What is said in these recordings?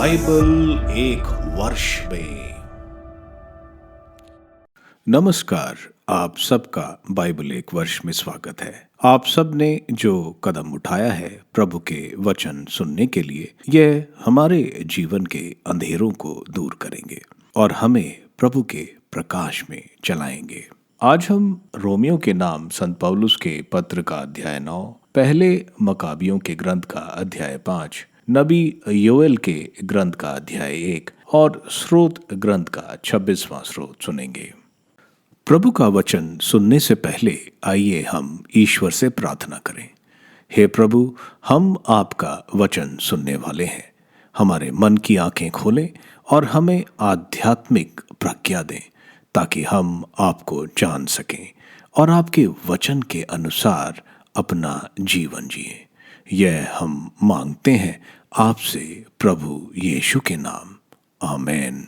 Bible एक वर्ष में। नमस्कार, आप सबका बाइबल एक वर्ष में स्वागत है। आप सब ने जो कदम उठाया है प्रभु के वचन सुनने के लिए, यह हमारे जीवन के अंधेरों को दूर करेंगे और हमें प्रभु के प्रकाश में चलाएंगे। आज हम रोमियो के नाम संत पौलुस के पत्र का अध्याय 9, पहले मकाबियों के ग्रंथ का अध्याय 5, नबी योएल के ग्रंथ का अध्याय 1 और स्रोत ग्रंथ का 26वां स्रोत सुनेंगे। प्रभु का वचन सुनने से पहले आइए हम ईश्वर से प्रार्थना करें। हे प्रभु, हम आपका वचन सुनने वाले हैं। हमारे मन की आंखें खोलें और हमें आध्यात्मिक प्रज्ञा दें ताकि हम आपको जान सकें और आपके वचन के अनुसार अपना जीवन जिएं। यह हम मांगते हैं आपसे प्रभु यीशु के नाम, आमीन।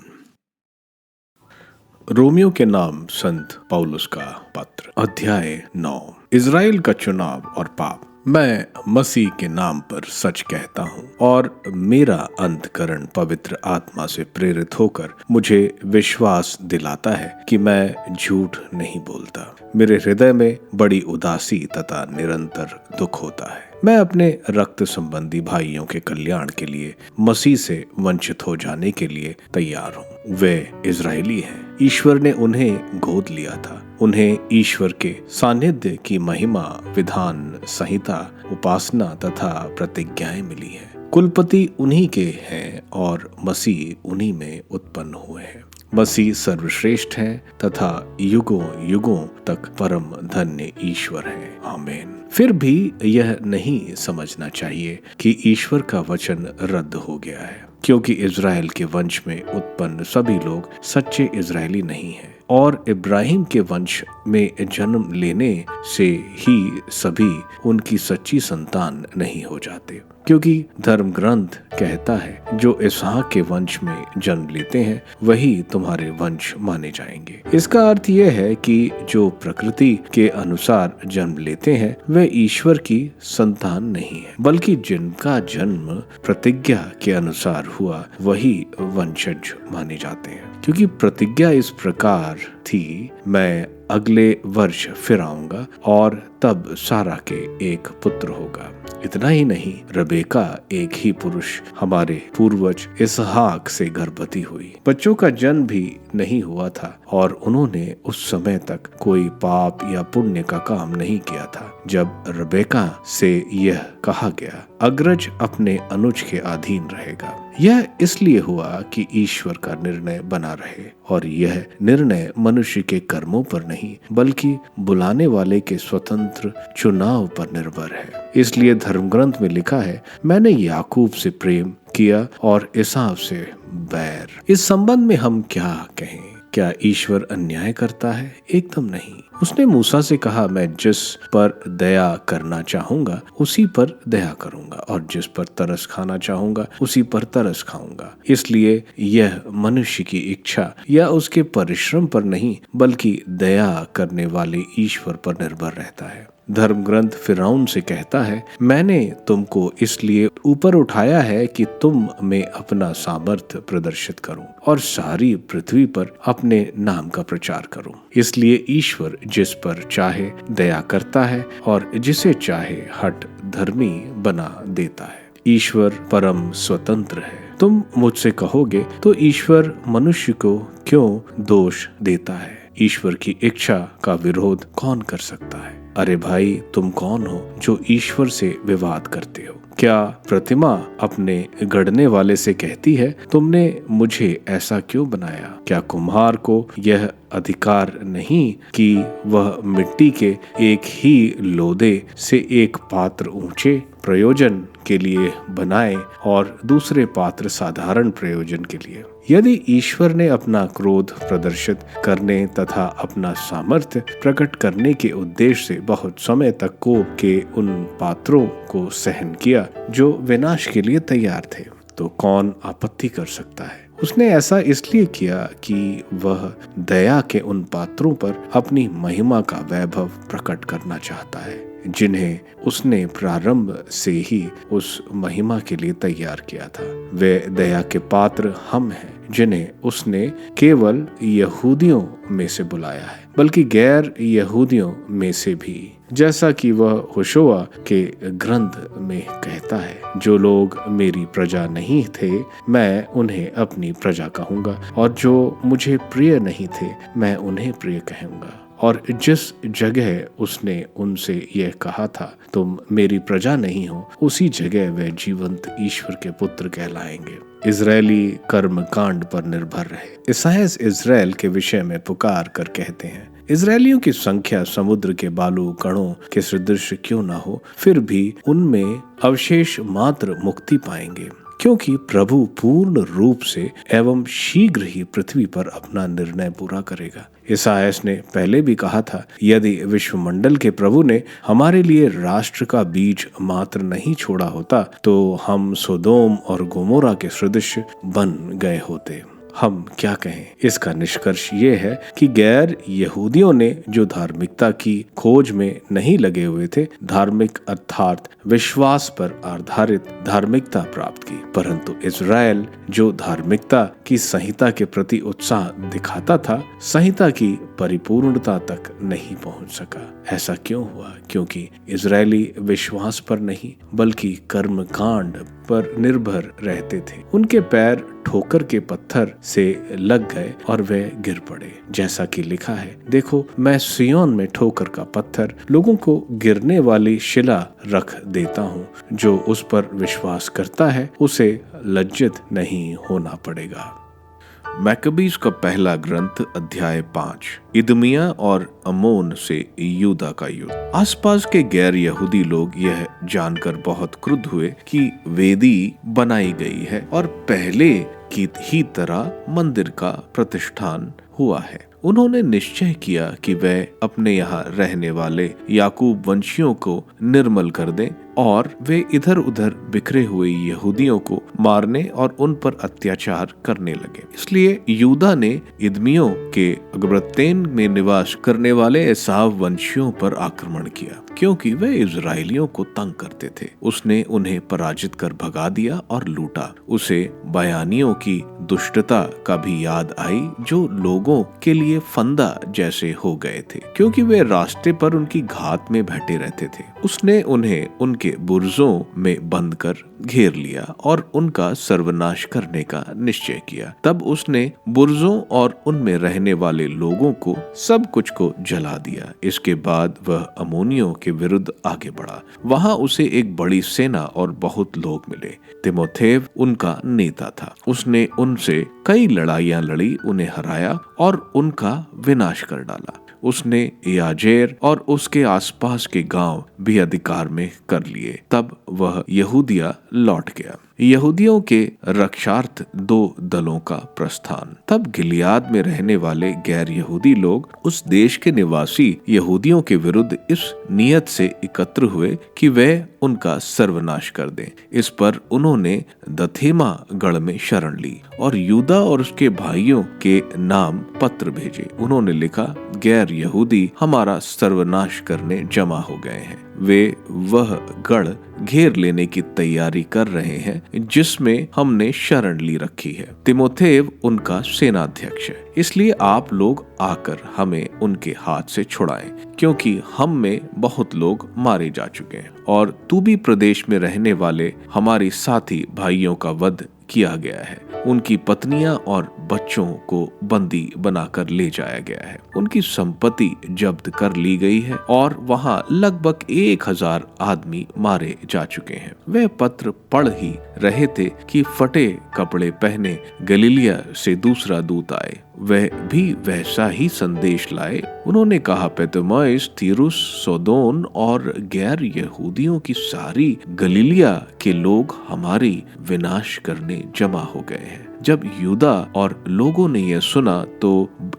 रोमियो के नाम संत पौलुस का पत्र, अध्याय 9, इज़राइल का चुनाव और पाप। मैं मसीह के नाम पर सच कहता हूँ और मेरा अंतःकरण पवित्र आत्मा से प्रेरित होकर मुझे विश्वास दिलाता है कि मैं झूठ नहीं बोलता। मेरे हृदय में बड़ी उदासी तथा निरंतर दुख होता है। मैं अपने रक्त संबंधी भाइयों के कल्याण के लिए मसीह से वंचित हो जाने के लिए तैयार हूँ। वे इज़राइली हैं। ईश्वर ने उन्हें गोद लिया था। उन्हें ईश्वर के सानिध्य की महिमा, विधान संहिता, उपासना तथा प्रतिज्ञाएं मिली है। कुलपति उन्हीं के हैं और मसीह उन्हीं में उत्पन्न हुए हैं। मसीह सर्वश्रेष्ठ है तथा युगों युगों तक परम धन्य ईश्वर है, आमीन। फिर भी यह नहीं समझना चाहिए कि ईश्वर का वचन रद्द हो गया है, क्योंकि इज़राइल के वंश में उत्पन्न सभी लोग सच्चे इज़राइली नहीं हैं और इब्राहिम के वंश में जन्म लेने से ही सभी उनकी सच्ची संतान नहीं हो जाते, क्योंकि धर्म ग्रंथ कहता है जो इसहाक के वंश में जन्म लेते हैं वही तुम्हारे वंश माने जाएंगे। इसका अर्थ यह है कि जो प्रकृति के अनुसार जन्म लेते हैं वे ईश्वर की संतान नहीं है, बल्कि जिनका जन्म प्रतिज्ञा के अनुसार हुआ वही वंशज माने जाते हैं। क्योंकि प्रतिज्ञा इस प्रकार थी, मैं अगले वर्ष फिर आऊंगा और तब सारा के एक पुत्र होगा। इतना ही नहीं, रबेका एक ही पुरुष हमारे पूर्वज इसहाक से गर्भवती हुई। बच्चों का जन्म भी नहीं हुआ था और उन्होंने उस समय तक कोई पाप या पुण्य का काम नहीं किया था जब रबेका से यह कहा गया, अग्रज अपने अनुज के अधीन रहेगा। यह इसलिए हुआ कि ईश्वर का निर्णय बना रहे और यह निर्णय मनुष्य के कर्मों पर नहीं बल्कि बुलाने वाले के स्वतंत्र चुनाव पर निर्भर है। इसलिए धर्म ग्रंथ में लिखा है, मैंने याकूब से प्रेम किया और एसाव से बैर। इस संबंध में हम क्या कहें? क्या ईश्वर अन्याय करता है? एकदम नहीं। उसने मूसा से कहा, मैं जिस पर दया करना चाहूंगा उसी पर दया करूंगा और जिस पर तरस खाना चाहूंगा उसी पर तरस खाऊंगा। इसलिए यह मनुष्य की इच्छा या उसके परिश्रम पर नहीं बल्कि दया करने वाले ईश्वर पर निर्भर रहता है। धर्म ग्रंथ फिरौन से कहता है, मैंने तुमको इसलिए ऊपर उठाया है कि तुम में अपना सामर्थ्य प्रदर्शित करूं और सारी पृथ्वी पर अपने नाम का प्रचार करूं। इसलिए ईश्वर जिस पर चाहे दया करता है और जिसे चाहे हठ धर्मी बना देता है। ईश्वर परम स्वतंत्र है। तुम मुझसे कहोगे तो ईश्वर मनुष्य को क्यों दोष देता है? ईश्वर की इच्छा का विरोध कौन कर सकता है? अरे भाई, तुम कौन हो जो ईश्वर से विवाद करते हो? क्या प्रतिमा अपने गढ़ने वाले से कहती है, तुमने मुझे ऐसा क्यों बनाया? क्या कुम्हार को यह अधिकार नहीं कि वह मिट्टी के एक ही लोदे से एक पात्र ऊंचे प्रयोजन के लिए बनाए और दूसरे पात्र साधारण प्रयोजन के लिए? यदि ईश्वर ने अपना क्रोध प्रदर्शित करने तथा अपना सामर्थ्य प्रकट करने के उद्देश्य से बहुत समय तक कोप के उन पात्रों को सहन किया जो विनाश के लिए तैयार थे, तो कौन आपत्ति कर सकता है? उसने ऐसा इसलिए किया कि वह दया के उन पात्रों पर अपनी महिमा का वैभव प्रकट करना चाहता है। जिन्हें उसने प्रारंभ से ही उस महिमा के लिए तैयार किया था। वे दया के पात्र हम हैं, जिन्हें उसने केवल यहूदियों में से बुलाया है, बल्कि गैर यहूदियों में से भी, जैसा कि वह होशुआ के ग्रंथ में कहता है, जो लोग मेरी प्रजा नहीं थे मैं उन्हें अपनी प्रजा कहूंगा, और जो मुझे प्रिय नहीं थे मैं उन्हें प्रिय कहूंगा। और जिस जगह उसने उनसे यह कहा था, तुम मेरी प्रजा नहीं हो, उसी जगह वे जीवंत ईश्वर के पुत्र कहलाएंगे। इजरायली कर्म कांड पर निर्भर रहे। ईसायास इजराइल के विषय में पुकार कर कहते हैं, इजरायलियों की संख्या समुद्र के बालू कणों के सदृश क्यों ना हो, फिर भी उनमें अवशेष मात्र मुक्ति पाएंगे, क्योंकि प्रभु पूर्ण रूप से एवं शीघ्र ही पृथ्वी पर अपना निर्णय पूरा करेगा। ईसायास ने पहले भी कहा था, यदि विश्वमंडल के प्रभु ने हमारे लिए राष्ट्र का बीज मात्र नहीं छोड़ा होता, तो हम सोदोम और गोमोरा के सदृश बन गए होते। हम क्या कहें? इसका निष्कर्ष ये है कि गैर यहूदियों ने जो धार्मिकता की खोज में नहीं लगे हुए थे, धार्मिक अर्थात विश्वास पर आधारित धार्मिकता प्राप्त की, परंतु इजराइल जो धार्मिकता की संहिता के प्रति उत्साह दिखाता था, संहिता की परिपूर्णता तक नहीं पहुंच सका। ऐसा क्यों हुआ? क्योंकि इजरायली विश्वास पर नहीं बल्कि कर्मकांड पर निर्भर रहते थे। उनके पैर ठोकर के पत्थर से लग गए और वे गिर पड़े। जैसा कि लिखा है, देखो मैं सिय्योन में ठोकर का पत्थर, लोगों को गिरने वाली शिला रख देता हूँ। जो उस पर विश्वास करता है उसे लज्जित नहीं होना पड़ेगा। मैकबीज का पहला ग्रंथ अध्याय 5। इदमिया और अमोन से यूदा का युद्ध। आसपास के गैर यहूदी लोग यह जानकर बहुत क्रुद्ध हुए कि वेदी बनाई गई है और पहले की ही तरह मंदिर का प्रतिष्ठान हुआ है। उन्होंने निश्चय किया कि वे अपने यहाँ रहने वाले याकूब वंशियों को निर्मल कर दें और वे इधर उधर बिखरे हुए यहूदियों को मारने और उन पर अत्याचार करने लगे। इसलिए यूदा ने इदमियों के अगब्रत्तेन में निवास करने वाले एसाव वंशियों पर आक्रमण किया, क्योंकि वे इजरायलियों को तंग करते थे। उसने उन्हें पराजित कर भगा दिया और लूटा। उसे बयानियों की दुष्टता का भी याद आई, जो लोगों के लिए फंदा जैसे हो गए थे, क्योंकि वे रास्ते पर उनकी घात में बैठे रहते थे। उसने उन्हें उनके बुर्जों में बंद कर घेर लिया और उनका सर्वनाश करने का निश्चय किया। तब उसने बुर्जों और उनमें रहने वाले लोगों को सब कुछ को जला दिया। इसके बाद वह अमोनियों के विरुद्ध आगे बढ़ा। वहां उसे एक बड़ी सेना और बहुत लोग मिले। तिमोथेव उनका नेता था। उसने उनसे कई लड़ाइयां लड़ी, उन्हें हराया और उनका विनाश कर डाला। उसने याजेर और उसके आसपास के गांव भी अधिकार में कर लिए। तब वह यहूदिया लौट गया। यहूदियों के रक्षार्थ 2 दलों का प्रस्थान। तब गिलियाद में रहने वाले गैर यहूदी लोग उस देश के निवासी यहूदियों के विरुद्ध इस नियत से एकत्र हुए कि वे उनका सर्वनाश कर दें। इस पर उन्होंने दथेमा गढ़ में शरण ली और यूदा और उसके भाइयों के नाम पत्र भेजे। उन्होंने लिखा, गैर यहूदी हमारा सर्वनाश करने जमा हो गए हैं। वे वह गढ़ घेर लेने की तैयारी कर रहे हैं जिसमें हमने शरण ली रखी है। तिमोथेव उनका सेनाध्यक्ष है, इसलिए आप लोग आकर हमें उनके हाथ से छुड़ाएं, क्योंकि हम में बहुत लोग मारे जा चुके हैं और तूबी प्रदेश में रहने वाले हमारे साथी भाइयों का वध किया गया है। उनकी पत्नियां और बच्चों को बंदी बनाकर ले जाया गया है। उनकी संपत्ति जब्त कर ली गई है और वहां लगभग 1000 आदमी मारे जा चुके हैं। वे पत्र पढ़ ही रहे थे कि फटे कपड़े पहने गलीलिया से दूसरा दूत आए। वह भी वैसा ही संदेश लाए। उन्होंने कहा, पेतोमाइस, तीरुस, सोदोन और गैर यहूदियों की सारी गलीलिया के लोग हमारी विनाश करने जमा हो गए हैं। जब यूदा और लोगों ने यह सुना तो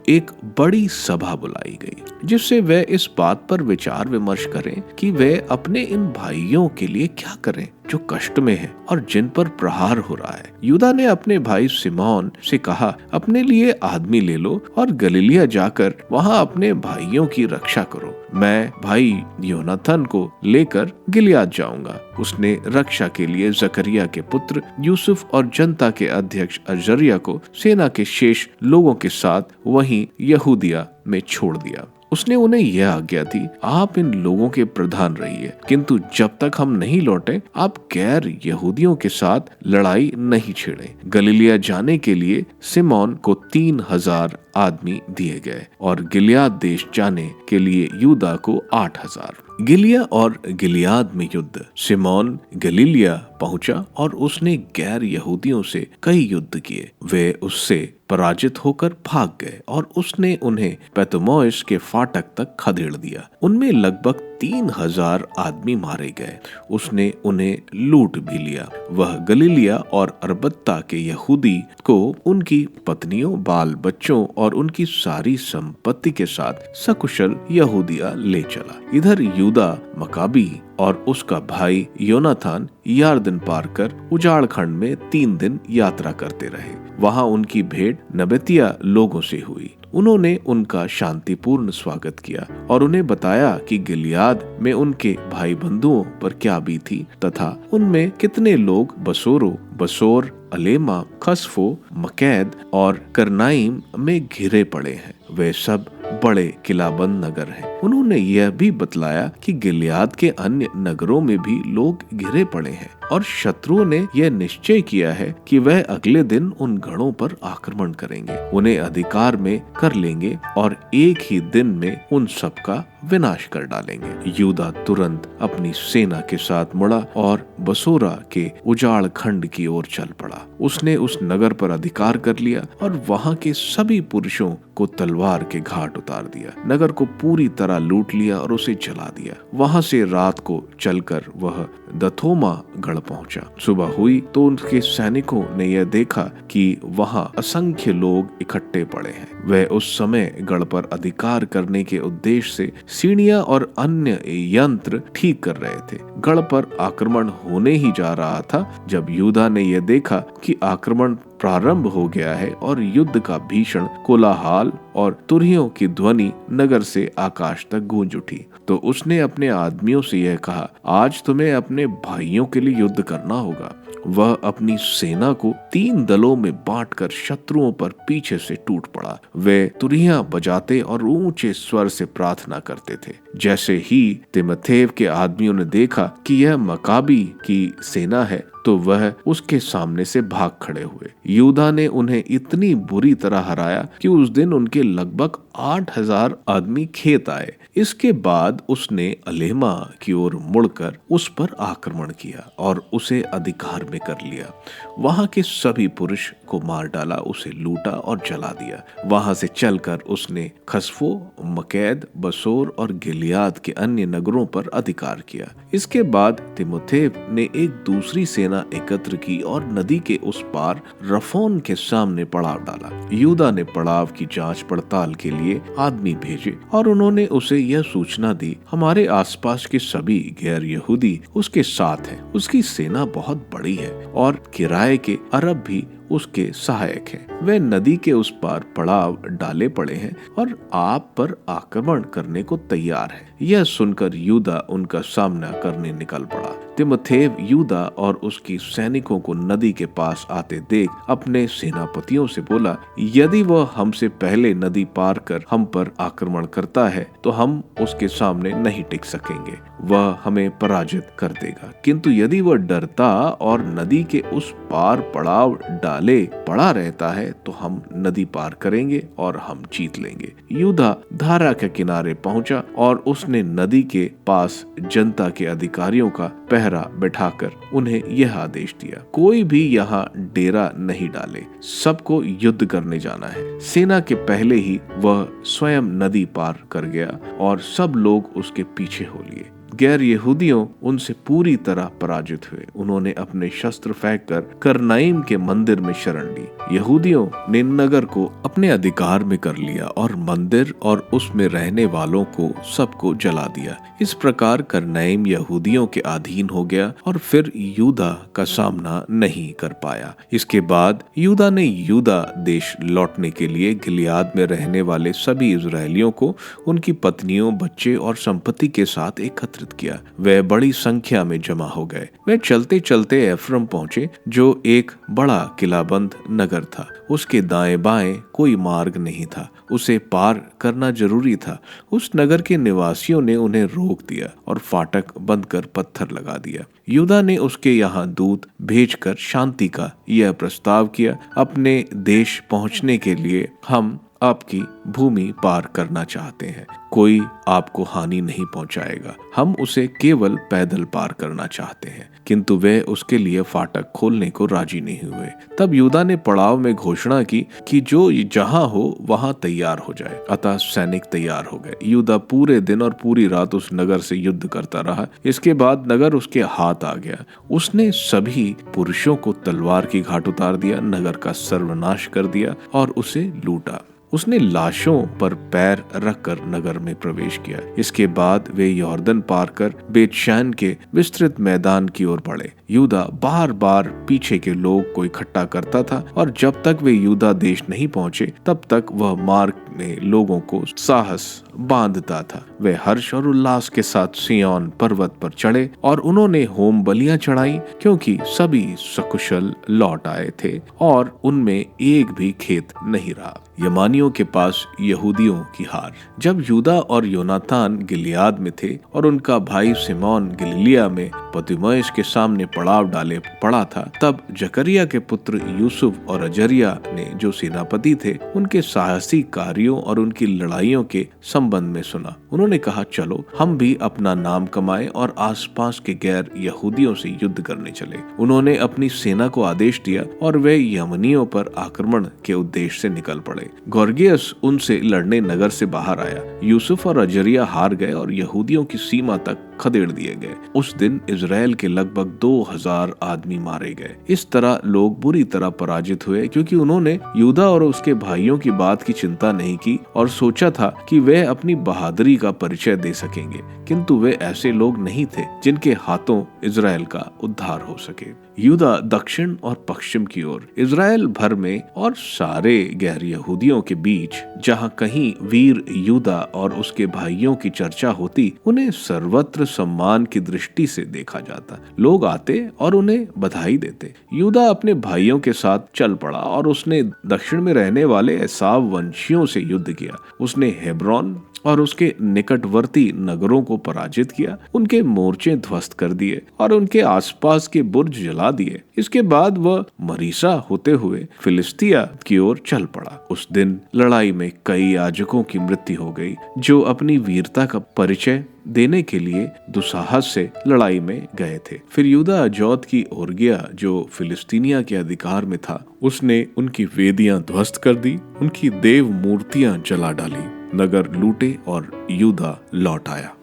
एक बड़ी सभा बुलाई गई, जिससे वे इस बात पर विचार विमर्श करें कि वे अपने इन भाइयों के लिए क्या करें। जो कष्ट में हैं और जिन पर प्रहार हो रहा है। यूदा ने अपने भाई सिमोन से कहा, अपने लिए आदमी ले लो और गलीलिया जाकर वहां अपने भाइयों की रक्षा करो। मैं भाई योनाथन को लेकर गिलियाद जाऊंगा। उसने रक्षा के लिए जकरिया के पुत्र यूसुफ और जनता के अध्यक्ष अजरिया को सेना के शेष लोगों के साथ वहीं यहूदिया में छोड़ दिया। उसने उन्हें यह आज्ञा दी, आप इन लोगों के प्रधान रहिए, किंतु जब तक हम नहीं लौटे आप गैर यहूदियों के साथ लड़ाई नहीं छेड़ें। गलीलिया जाने के लिए सिमोन को 3000 आदमी दिए गए और गिलियाद देश जाने के लिए यूदा को 8000। गिलिया और गिलियाद में युद्ध। सिमोन गलीलिया पहुंचा और उसने गैर यहूदियों से कई युद्ध किए। वे उससे पराजित होकर भाग गए और उसने उन्हें पैतमोइस के फाटक तक खदेड़ दिया। उनमें लगभग 3000 आदमी मारे गए। उसने उन्हें लूट भी लिया। वह गलीलिया और अरबत्ता के यहूदी को उनकी पत्नियों, बाल बच्चों और उनकी सारी संपत्ति के साथ सकुशल यहूदिया ले चला। इधर यूदा मकाबी और उसका भाई योनाथन यारदन पार कर उजाड़ खंड में 3 दिन यात्रा करते रहे। वहां उनकी भेंट नबतिया लोगों से हुई। उन्होंने उनका शांतिपूर्ण स्वागत किया और उन्हें बताया कि गिलियाद में उनके भाई बंधुओं पर क्या बीती तथा उनमें कितने लोग बसोर, अलेमा, खसफो, मकैद और करनाइम में घिरे पड़े हैं। वे सब बड़े किलाबंद नगर हैं। उन्होंने यह भी बतलाया कि गिलियाद के अन्य नगरों में भी लोग घिरे पड़े हैं और शत्रुओं ने यह निश्चय किया है कि वह अगले दिन उन गढ़ों पर आक्रमण करेंगे, उन्हें अधिकार में कर लेंगे और एक ही दिन में उन सब का विनाश कर डालेंगे। यूदा तुरंत अपनी सेना के साथ मुड़ा और बसोरा के उजाड़ खंड की ओर चल पड़ा। उसने उस नगर पर अधिकार कर लिया और वहां के सभी पुरुषों को तलवार के घाट उतार दिया। नगर को पूरी तरह लूट लिया और उसे जला दिया। वहां से रात को चलकर वह दथोमा गढ़ पहुंचा। सुबह हुई तो उनके सैनिकों ने यह देखा कि वहां असंख्य लोग इकट्ठे पड़े हैं। वे उस समय गढ़ पर अधिकार करने के उद्देश्य से सीढ़ियां और अन्य यंत्र ठीक कर रहे थे। गढ़ पर आक्रमण होने ही जा रहा था जब यूदा ने यह देखा कि आक्रमण प्रारंभ हो गया है और युद्ध का भीषण कोलाहल और तुरहियों की ध्वनि नगर से आकाश तक गूंज उठी। तो उसने अपने आदमियों से यह कहा, आज तुम्हें अपने भाइयों के लिए युद्ध करना होगा। वह अपनी सेना को 3 दलों में बांटकर शत्रुओं पर पीछे से टूट पड़ा। वे तुरहियां बजाते और ऊंचे स्वर से प्रार्थना करते थे। जैसे ही तिमोथेव के आदमियों ने देखा कि यह मकाबी की सेना है तो वह उसके सामने से भाग खड़े हुए। यूदा ने उन्हें इतनी बुरी तरह हराया कि उस दिन उनके लगभग 8000 आदमी खेत आए। इसके बाद उसने अलेमा की ओर मुड़कर उस पर आक्रमण किया और उसे अधिकार में कर लिया। वहां के सभी पुरुष को मार डाला, उसे लूटा और जला दिया। वहां से चलकर उसने खसफो, मकैद, बसोर और गिलियाद के अन्य नगरों पर अधिकार किया। इसके बाद तिमोथेव ने एक दूसरी सेना एकत्र की और नदी के उस पार रफोन के सामने पड़ाव डाला। यूदा ने पड़ाव की जांच पड़ताल के लिए आदमी भेजे और उन्होंने उसे यह सूचना दी, हमारे आसपास के सभी गैर यहूदी उसके साथ हैं। उसकी सेना बहुत बड़ी है और किराए के अरब भी उसके सहायक हैं। वे नदी के उस पार पड़ाव डाले पड़े हैं और आप पर आक्रमण करने को तैयार है। यह सुनकर यूदा उनका सामना करने निकल पड़ा। तिमोथेव यूदा और उसकी सैनिकों को नदी के पास आते देख अपने सेनापतियों से बोला, यदि वह हमसे पहले नदी पार कर हम पर आक्रमण करता है तो हम उसके सामने नहीं टिक सकेंगे, वह हमें पराजित कर देगा। किंतु यदि वह डरता और नदी के उस पार पड़ाव डाले पड़ा रहता है तो हम नदी पार करेंगे और हम जीत लेंगे। यूदा धारा के किनारे पहुंचा और उसने नदी के पास जनता के अधिकारियों का पहरा बैठाकर उन्हें यह आदेश दिया, कोई भी यहाँ डेरा नहीं डाले, सबको युद्ध करने जाना है। सेना के पहले ही वह स्वयं नदी पार कर गया और सब लोग उसके पीछे हो लिए। गैर यहूदियों उनसे पूरी तरह पराजित हुए। उन्होंने अपने शस्त्र फेंक कर करनाइम के मंदिर में शरण ली। यहूदियों ने नगर को अपने अधिकार में कर लिया और मंदिर और उसमें रहने वालों को सबको जला दिया। इस प्रकार करनाइम यहूदियों के अधीन हो गया और फिर यूदा का सामना नहीं कर पाया। इसके बाद यूदा ने यूदा देश लौटने के लिए गिलियाद में रहने वाले सभी इजरायलियों को उनकी पत्नियों, बच्चे और संपत्ति के साथ एकत्रित किया। वे बड़ी संख्या में जमा हो गए। वे चलते चलते एफ्रम पहुंचे, जो एक बड़ा किलाबंद नगर था। उसके दाएं बाएं कोई मार्ग नहीं था, उसे पार करना जरूरी था। उस नगर के निवासियों ने उन्हें रोक दिया और फाटक बंद कर पत्थर लगा दिया। यूदा ने उसके यहाँ दूत भेजकर शांति का यह प्रस्ताव किया, अपने देश पहुंचने के लिए हम आपकी भूमि पार करना चाहते हैं। कोई आपको हानि नहीं पहुंचाएगा, हम उसे केवल पैदल पार करना चाहते हैं। किंतु वे उसके लिए फाटक खोलने को राजी नहीं हुए। तब यूदा ने पड़ाव में घोषणा की कि जो जहां हो वहां तैयार हो जाए। अतः सैनिक तैयार हो गए। यूदा पूरे दिन और पूरी रात उस नगर से युद्ध करता रहा। इसके बाद नगर उसके हाथ आ गया। उसने सभी पुरुषों को तलवार की घाट उतार दिया, नगर का सर्वनाश कर दिया और उसे लूटा। उसने लाशों पर पैर रखकर नगर में प्रवेश किया। इसके बाद वे यॉर्दन पार कर बेतशैन के विस्तृत मैदान की ओर बढ़े। यूदा बार बार पीछे के लोग को इकट्ठा करता था और जब तक वे यूदा देश नहीं पहुंचे तब तक वह मार्ग में लोगों को साहस बांधता था। वे हर्ष और उल्लास के साथ सिय्योन पर्वत पर चढ़े और उन्होंने होम बलियां चढ़ाई, क्योंकि सभी सकुशल लौट आए थे और उनमें एक भी खेत नहीं रहा। यमानियों के पास यहूदियों की हार। जब यूदा और योनातान गिलियाद में थे और उनका भाई सिमोन गलीलिया में पतिमोस के सामने पड़ाव डाले पड़ा था, तब जकरिया के पुत्र यूसुफ और अजरिया ने, जो सेनापति थे, उनके साहसी कार्यों और उनकी लड़ाइयों के संबंध में सुना। उन्होंने कहा, चलो हम भी अपना नाम कमाएं और आसपास के गैर यहूदियों से युद्ध करने चले। उन्होंने अपनी सेना को आदेश दिया और वे यमनियों पर आक्रमण के उद्देश्य से निकल पड़े। गोर्गियस उनसे लड़ने नगर से बाहर आया। यूसुफ और अजरिया हार गए और यहूदियों की सीमा तक खदेड़ दिए गए। उस दिन इजराइल के लगभग 2000 आदमी मारे गए। इस तरह लोग बुरी तरह पराजित हुए, क्योंकि उन्होंने यूदा और उसके भाइयों की बात की चिंता नहीं की और सोचा था कि वे अपनी बहादुरी का परिचय दे सकेंगे। किंतु वे ऐसे लोग नहीं थे जिनके हाथों इजराइल का उद्धार हो सके। यूदा दक्षिण और पश्चिम की ओर, इजराइल भर में और सारे गैर यहूदियों के बीच जहाँ कहीं वीर यूदा और उसके भाइयों की चर्चा होती, उन्हें सर्वत्र सम्मान की दृष्टि से देखा जाता। लोग आते और उन्हें बधाई देते। यूदा अपने भाइयों के साथ चल पड़ा और उसने दक्षिण में रहने वाले एसाव वंशियों से युद्ध किया। उसने हेब्रोन और उसके निकटवर्ती नगरों को पराजित किया, उनके मोर्चे ध्वस्त कर दिए और उनके आसपास के बुर्ज जला दिए। इसके बाद वह मरीसा होते हुए फिलिस्तिया की ओर चल पड़ा। उस दिन लड़ाई में कई याजकों की मृत्यु हो गई, जो अपनी वीरता का परिचय देने के लिए दुस्साहस से लड़ाई में गए थे। फिर यूदा अजौत की ओर गया, जो फिलिस्तीनिया के अधिकार में था। उसने उनकी वेदियां ध्वस्त कर दी, उनकी देव मूर्तियां जला डाली, नगर लूटे और यूदा लौट आया।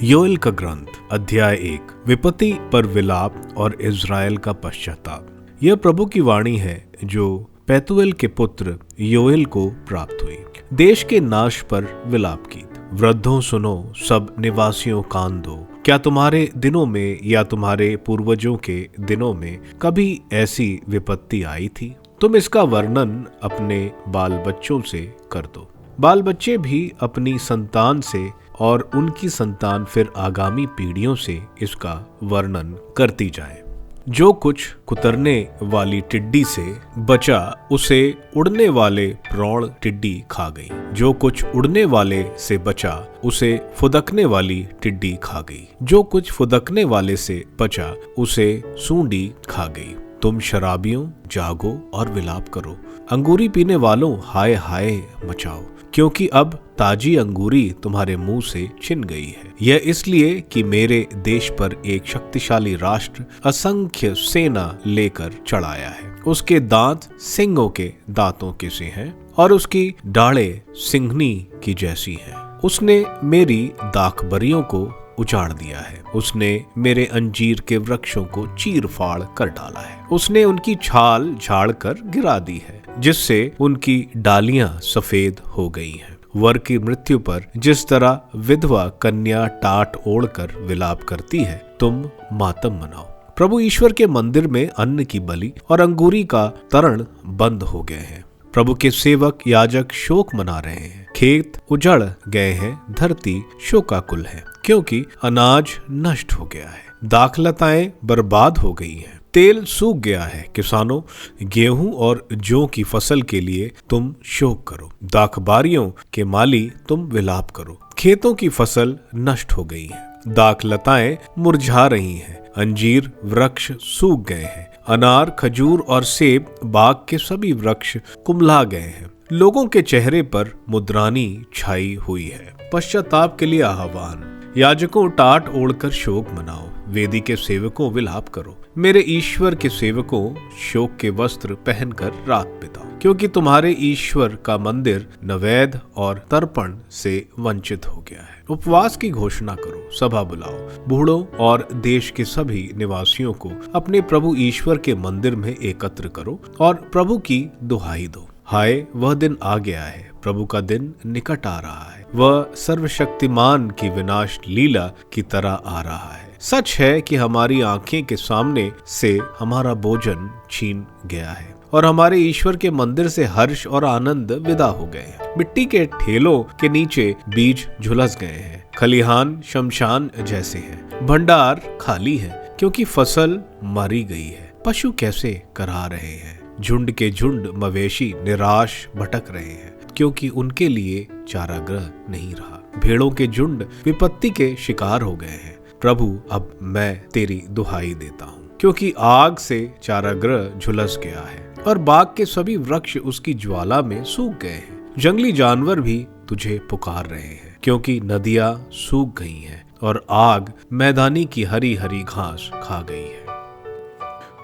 योएल का ग्रंथ अध्याय 1। विपत्ति पर विलाप और इज़राइल का पश्चाताप। यह प्रभु की वाणी है जो पेतुएल के पुत्र योएल को प्राप्त हुई। देश के नाश पर विलाप गीत। वृद्धों सुनो, सब निवासियों कान दो। क्या तुम्हारे दिनों में या तुम्हारे पूर्वजों के दिनों में कभी ऐसी विपत्ति आई थी? तुम इसका वर्णन अपने बाल बच्चों से कर दो। बाल बच्चे भी अपनी संतान से और उनकी संतान फिर आगामी पीढ़ियों से इसका वर्णन करती जाए। जो कुछ कुतरने वाली टिड्डी से बचा उसे उड़ने वाले प्रौढ़ टिड्डी खा गई। जो कुछ उड़ने वाले से बचा उसे फुदकने वाली टिड्डी खा गई। जो कुछ फुदकने वाले से बचा उसे सूंडी खा गई। तुम शराबियों जागो और विलाप करो। अंगूरी पीने वालों हाय हाय मचाओ, क्योंकि अब ताजी अंगूरी तुम्हारे मुंह से छिन गई है। यह इसलिए कि मेरे देश पर एक शक्तिशाली राष्ट्र असंख्य सेना लेकर चढ़ाया है। उसके दांत सिंहों के दांतों के से हैं और उसकी डाढ़ें सिंहनी की जैसी हैं। उसने मेरी दाखबरियों को उजाड़ दिया है। उसने मेरे अंजीर के वृक्षों को चीर फाड़ कर डाला है। उसने उनकी छाल झाड़ कर गिरा दी है, जिससे उनकी डालियां सफेद हो गई हैं। वर की मृत्यु पर जिस तरह विधवा कन्या टाट ओढ़कर विलाप करती है, तुम मातम मनाओ। प्रभु ईश्वर के मंदिर में अन्न की बलि और अंगूरी का तरण बंद हो गए हैं। प्रभु के सेवक याजक शोक मना रहे हैं। खेत उजड़ गए हैं, धरती शोकाकुल है, क्योंकि अनाज नष्ट हो गया है। दाखलताएं बर्बाद हो गई हैं, तेल सूख गया है। किसानों, गेहूं और जौ की फसल के लिए तुम शोक करो। दाखबारियों के माली, तुम विलाप करो। खेतों की फसल नष्ट हो गई है, दाखलताएं मुरझा रही हैं, अंजीर वृक्ष सूख गए हैं, अनार, खजूर और सेब, बाग के सभी वृक्ष कुम्हला गए हैं। लोगों के चेहरे पर मुद्रानी छाई हुई है। पश्चाताप के लिए आह्वान। याजकों, टाट ओढ़कर शोक मनाओ। वेदी के सेवकों, विलाप करो। मेरे ईश्वर के सेवकों, शोक के वस्त्र पहनकर रात बिताओ, क्योंकि तुम्हारे ईश्वर का मंदिर नैवेद्य और तर्पण से वंचित हो गया है। उपवास की घोषणा करो, सभा बुलाओ। बूढ़ों और देश के सभी निवासियों को अपने प्रभु ईश्वर के मंदिर में एकत्र करो और प्रभु की दुहाई दो। हाय, वह दिन आ गया है, प्रभु का दिन निकट आ रहा है। वह सर्वशक्तिमान की विनाश लीला की तरह आ रहा है। सच है कि हमारी आंखें के सामने से हमारा भोजन छीन गया है और हमारे ईश्वर के मंदिर से हर्ष और आनंद विदा हो गए हैं। मिट्टी के ठेलों के नीचे बीज झुलस गए हैं। खलिहान शमशान जैसे हैं। भंडार खाली है, क्योंकि फसल मारी गई है। पशु कैसे करा रहे हैं। झुंड के झुंड मवेशी निराश भटक रहे हैं, क्योंकि उनके लिए चारागृह नहीं रहा। भेड़ों के झुंड विपत्ति के शिकार हो गए हैं। प्रभु, अब मैं तेरी दुहाई देता हूँ, क्योंकि आग से चारागृह झुलस गया है और बाग के सभी वृक्ष उसकी ज्वाला में सूख गए हैं। जंगली जानवर भी तुझे पुकार रहे हैं, क्योंकि नदियां सूख गई हैं और आग मैदानी की हरी हरी घास खा गई है।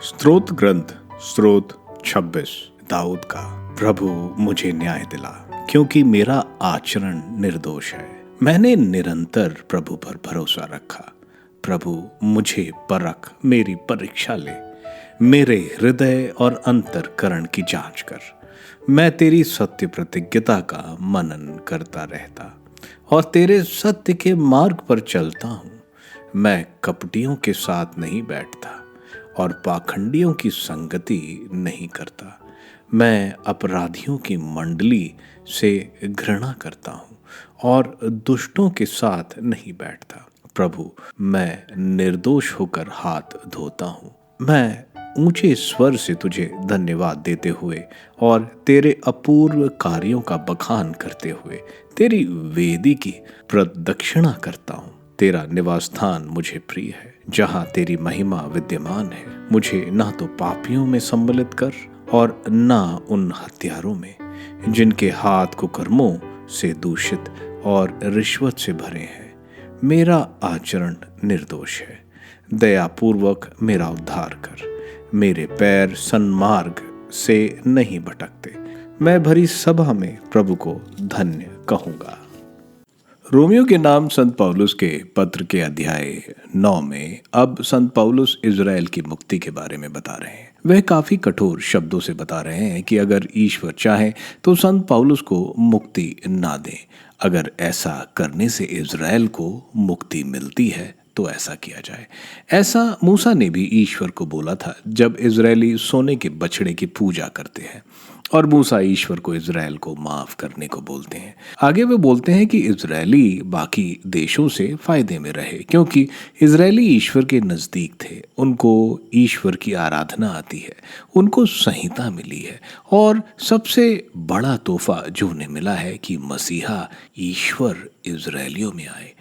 स्तोत्र ग्रंथ स्तोत्र 26 दाऊद का। प्रभु, मुझे न्याय दिला, क्योंकि मेरा आचरण निर्दोष है। मैंने निरंतर प्रभु पर भरोसा रखा। प्रभु, मुझे परख, मेरी परीक्षा ले, मेरे हृदय और अंतरकरण की जांच कर। मैं तेरी सत्य प्रतिज्ञता का मनन करता रहता और तेरे सत्य के मार्ग पर चलता हूँ। मैं कपटियों के साथ नहीं बैठता और पाखंडियों की संगति नहीं करता। मैं अपराधियों की मंडली से घृणा करता हूँ और दुष्टों के साथ नहीं बैठता। प्रभु, मैं निर्दोष होकर हाथ धोता हूँ। मैं ऊंचे स्वर से तुझे धन्यवाद देते हुए और तेरे अपूर्व कार्यों का बखान करते हुए तेरी वेदी की प्रदक्षिणा करता हूँ। तेरा निवास स्थान मुझे प्रिय है, जहाँ तेरी महिमा विद्यमान है। मुझे ना तो पापियों में सम्मिलित कर और ना उन हत्यारों में, जिनके हाथ कुकर्मों से दूषित और रिश्वत से भरे हैं। मेरा आचरण निर्दोष है। दयापूर्वक मेरा उद्धार कर। मेरे पैर सन्मार्ग से नहीं भटकते। मैं भरी सभा में प्रभु को धन्य कहूंगा। रोमियो के नाम संत पौलुस के पत्र के अध्याय 9 में अब संत पौलुस इजराइल की मुक्ति के बारे में बता रहे हैं। वह काफी कठोर शब्दों से बता रहे हैं कि अगर ईश्वर चाहे तो संत पौलुस को मुक्ति ना दे। अगर ऐसा करने से इजराइल को मुक्ति मिलती है तो ऐसा किया जाए। ऐसा मूसा ने भी ईश्वर को बोला था जब इजरायली सोने के बछड़े की पूजा करते हैं और मूसा ईश्वर को इजराइल को माफ करने को बोलते हैं। आगे वे बोलते हैं कि इजरायली बाकी देशों से फायदे में रहे, क्योंकि इजरायली ईश्वर के नजदीक थे। उनको ईश्वर की आराधना आती है, उनको संहिता मिली है और सबसे बड़ा तोहफा जो उन्हें मिला है कि मसीहा ईश्वर इजरायलियों में आए।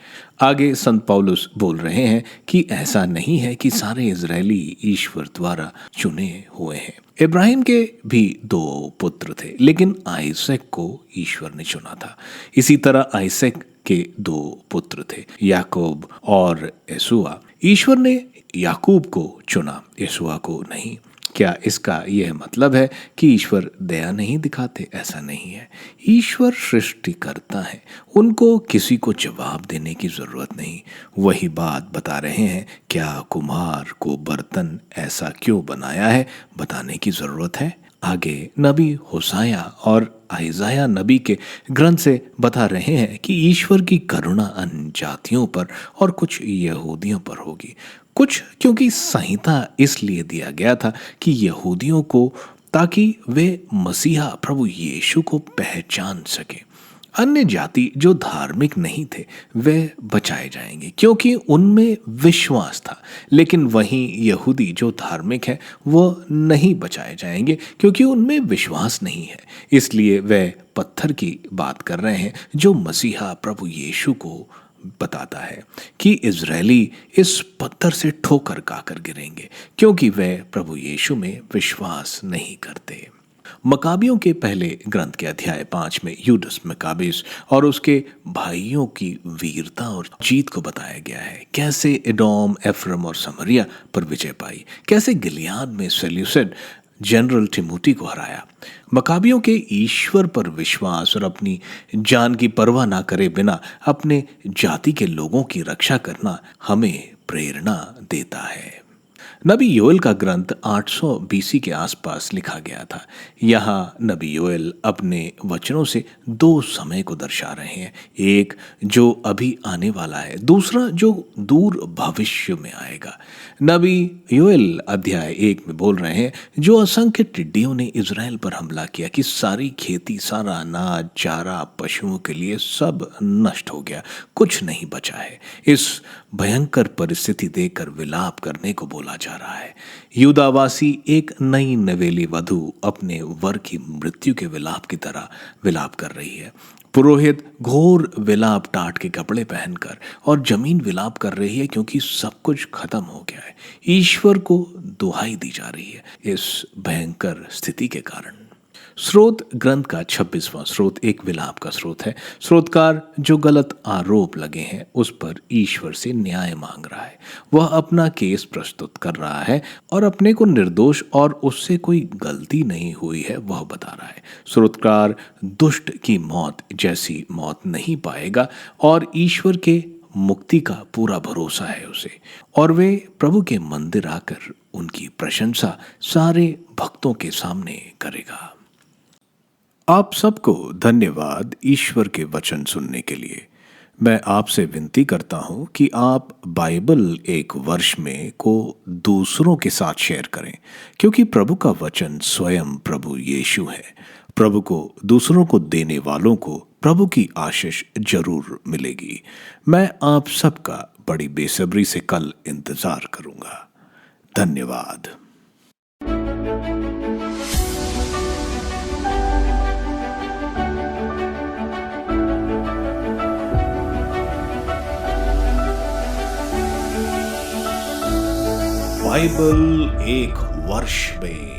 आगे संत पौलुस बोल रहे हैं कि ऐसा नहीं है कि सारे इजरायली ईश्वर द्वारा चुने हुए हैं। इब्राहिम के भी 2 पुत्र थे, लेकिन आइसैक को ईश्वर ने चुना था। इसी तरह आइसैक के 2 पुत्र थे, याकूब और एसुआ। ईश्वर ने याकूब को चुना, एसुआ को नहीं। क्या इसका यह मतलब है कि ईश्वर दया नहीं दिखाते? ऐसा नहीं है। ईश्वर सृष्टिकर्ता है, उनको किसी को जवाब देने की जरूरत नहीं। वही बात बता रहे हैं, क्या कुम्हार को बर्तन ऐसा क्यों बनाया है, बताने की जरूरत है? आगे नबी होसाया और आइजाया नबी के ग्रंथ से बता रहे हैं कि ईश्वर की करुणा अन्य जातियों पर और कुछ यहूदियों पर होगी। कुछ क्योंकि संहिता इसलिए दिया गया था कि यहूदियों को, ताकि वे मसीहा प्रभु यीशु को पहचान सके। अन्य जाति जो धार्मिक नहीं थे वे बचाए जाएंगे क्योंकि उनमें विश्वास था, लेकिन वहीं यहूदी जो धार्मिक है वो नहीं बचाए जाएंगे क्योंकि उनमें विश्वास नहीं है। इसलिए वे पत्थर की बात कर रहे हैं जो मसीहा प्रभु यीशु को बताता है कि इजरायली इस पत्थर से ठोकर खाकर गिरेंगे क्योंकि वे प्रभु यीशु में विश्वास नहीं करते। मकाबियों के पहले ग्रंथ के अध्याय 5 में यूदस मकाबिस और उसके भाइयों की वीरता और जीत को बताया गया है। कैसे एडोम, एफ्रम और समरिया पर विजय पाई, कैसे गिलियाद में सेल्यूसिड जनरल टिमोथी को हराया। मकाबियों के ईश्वर पर विश्वास और अपनी जान की परवाह ना करे बिना अपने जाति के लोगों की रक्षा करना हमें प्रेरणा देता है। नबी योएल का ग्रंथ 800 बीसी के आसपास लिखा गया था। यहाँ नबी योएल अपने वचनों से दो समय को दर्शा रहे हैं, एक जो अभी आने वाला है, दूसरा जो दूर भविष्य में आएगा। नबी योएल अध्याय 1 में बोल रहे हैं, जो असंख्य टिड्डियों ने इजराइल पर हमला किया कि सारी खेती, सारा अनाज, चारा, पशुओं के लिए सब नष्ट हो गया, कुछ नहीं बचा है। इस भयंकर परिस्थिति देखकर विलाप करने को बोला जा रहा है। यूदावासी एक नई नवेली वधु अपने वर की मृत्यु के विलाप की तरह विलाप कर रही है। पुरोहित घोर विलाप टाट के कपड़े पहनकर और जमीन विलाप कर रही है क्योंकि सब कुछ खत्म हो गया है। ईश्वर को दुहाई दी जा रही है इस भयंकर स्थिति के कारण। स्रोत ग्रंथ का 26वां स्रोत एक विलाप का स्रोत है। स्रोतकार जो गलत आरोप लगे हैं उस पर ईश्वर से न्याय मांग रहा है। वह अपना केस प्रस्तुत कर रहा है और अपने को निर्दोष और उससे कोई गलती नहीं हुई है वह बता रहा है। स्रोतकार दुष्ट की मौत जैसी मौत नहीं पाएगा और ईश्वर के मुक्ति का पूरा भरोसा है उसे, और वे प्रभु के मंदिर आकर उनकी प्रशंसा सारे भक्तों के सामने करेगा। आप सबको धन्यवाद ईश्वर के वचन सुनने के लिए। मैं आपसे विनती करता हूं कि आप बाइबल एक वर्ष में को दूसरों के साथ शेयर करें, क्योंकि प्रभु का वचन स्वयं प्रभु यीशु है। प्रभु को दूसरों को देने वालों को प्रभु की आशीष जरूर मिलेगी। मैं आप सबका बड़ी बेसब्री से कल इंतजार करूंगा। धन्यवाद। बाइबल एक वर्ष में